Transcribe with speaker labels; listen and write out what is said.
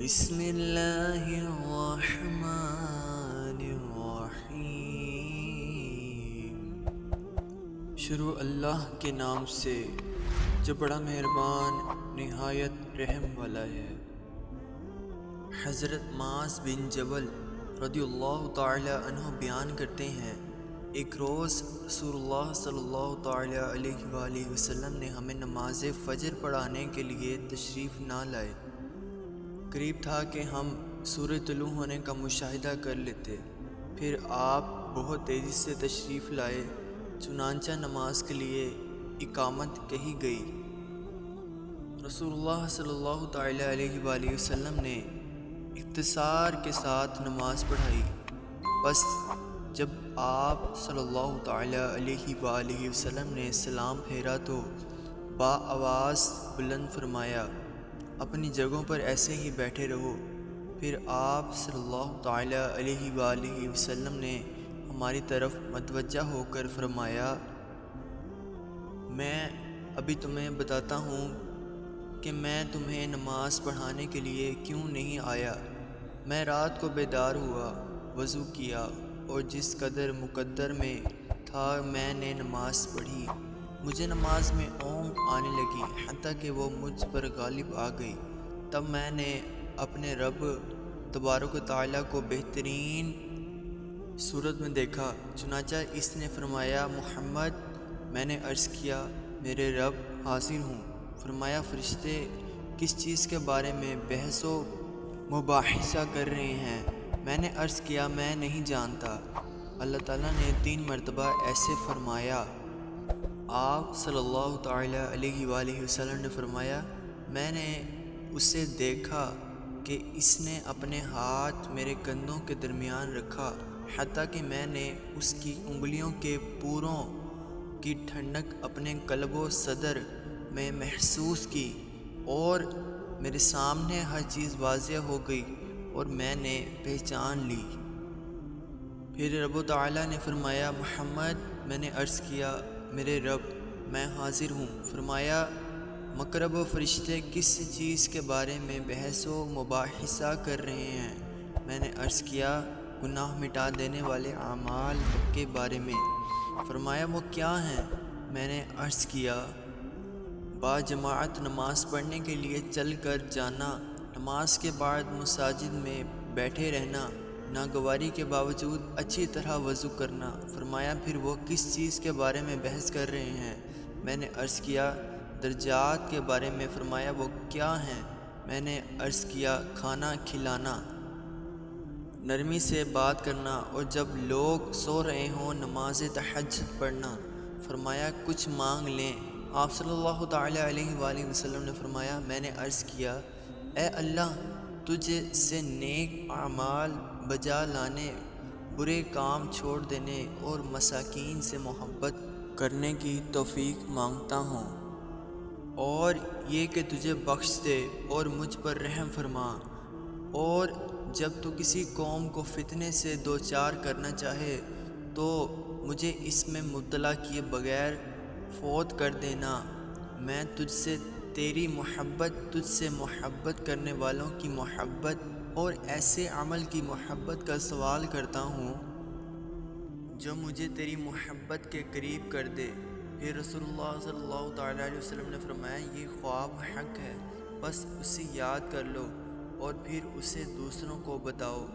Speaker 1: بسم اللہ الرحمن الرحیم۔ شروع اللہ کے نام سے جو بڑا مہربان نہایت رحم والا ہے۔ حضرت معاذ بن جبل رضی اللہ تعالی عنہ بیان کرتے ہیں، ایک روز رسول اللہ صلی اللہ تعالی علیہ وآلہ وسلم نے ہمیں نماز فجر پڑھانے کے لیے تشریف نہ لائے۔ قریب تھا کہ ہم سورج طلوع ہونے کا مشاہدہ کر لیتے، پھر آپ بہت تیزی سے تشریف لائے، چنانچہ نماز کے لیے اقامت کہی گئی۔ رسول اللہ صلی اللہ تعالی علیہ وآلہ وسلم نے اختصار کے ساتھ نماز پڑھائی۔ بس جب آپ صلی اللہ تعالی علیہ وآلہ وسلم نے سلام پھیرا تو بآواز بلند فرمایا، اپنی جگہوں پر ایسے ہی بیٹھے رہو۔ پھر آپ صلی اللہ تعالی علیہ وآلہ وسلم نے ہماری طرف متوجہ ہو کر فرمایا، میں ابھی تمہیں بتاتا ہوں کہ میں تمہیں نماز پڑھانے کے لیے کیوں نہیں آیا۔ میں رات کو بیدار ہوا، وضو کیا اور جس قدر مقدر میں تھا میں نے نماز پڑھی۔ مجھے نماز میں اونگ آنے لگی، حتیٰ کہ وہ مجھ پر غالب آ گئی۔ تب میں نے اپنے رب تبارک و تعالیٰ کو بہترین صورت میں دیکھا، چنانچہ اس نے فرمایا، محمد۔ میں نے عرض کیا، میرے رب حاضر ہوں۔ فرمایا، فرشتے کس چیز کے بارے میں بحث و مباحثہ کر رہے ہیں؟ میں نے عرض کیا، میں نہیں جانتا۔ اللہ تعالیٰ نے 3 مرتبہ ایسے فرمایا۔ آپ صلی اللہ تعالی علیہ وآلہ وسلم نے فرمایا، میں نے اسے دیکھا کہ اس نے اپنے ہاتھ میرے کندھوں کے درمیان رکھا، حتیٰ کہ میں نے اس کی انگلیوں کے پوروں کی ٹھنڈک اپنے قلب و صدر میں محسوس کی، اور میرے سامنے ہر چیز واضح ہو گئی اور میں نے پہچان لی۔ پھر رب تعالیٰ نے فرمایا، محمد۔ میں نے عرض کیا، میرے رب میں حاضر ہوں۔ فرمایا، مقرب و فرشتے کس چیز کے بارے میں بحث و مباحثہ کر رہے ہیں؟ میں نے عرض کیا، گناہ مٹا دینے والے اعمال کے بارے میں۔ فرمایا، وہ کیا ہیں؟ میں نے عرض کیا، با جماعت نماز پڑھنے کے لیے چل کر جانا، نماز کے بعد مساجد میں بیٹھے رہنا، ناگواری کے باوجود اچھی طرح وضو کرنا۔ فرمایا، پھر وہ کس چیز کے بارے میں بحث کر رہے ہیں؟ میں نے عرض کیا، درجات کے بارے میں۔ فرمایا، وہ کیا ہیں؟ میں نے عرض کیا، کھانا کھلانا، نرمی سے بات کرنا، اور جب لوگ سو رہے ہوں نماز تہجد پڑھنا۔ فرمایا، کچھ مانگ لیں۔ آپ صلی اللہ تعالی علیہ وآلہ وسلم نے فرمایا، میں نے عرض کیا، اے اللہ، تجھ سے نیک اعمال بجا لانے، برے کام چھوڑ دینے اور مساکین سے محبت کرنے کی توفیق مانگتا ہوں، اور یہ کہ تجھے بخش دے اور مجھ پر رحم فرما، اور جب تو کسی قوم کو فتنے سے دوچار کرنا چاہے تو مجھے اس میں مبتلا کیے بغیر فوت کر دینا۔ میں تجھ سے تیری محبت، تجھ سے محبت کرنے والوں کی محبت اور ایسے عمل کی محبت کا سوال کرتا ہوں جو مجھے تیری محبت کے قریب کر دے۔ پھر رسول اللہ صلی اللہ تعالی علیہ وسلم نے فرمایا، یہ خواب حق ہے، بس اسے یاد کر لو اور پھر اسے دوسروں کو بتاؤ۔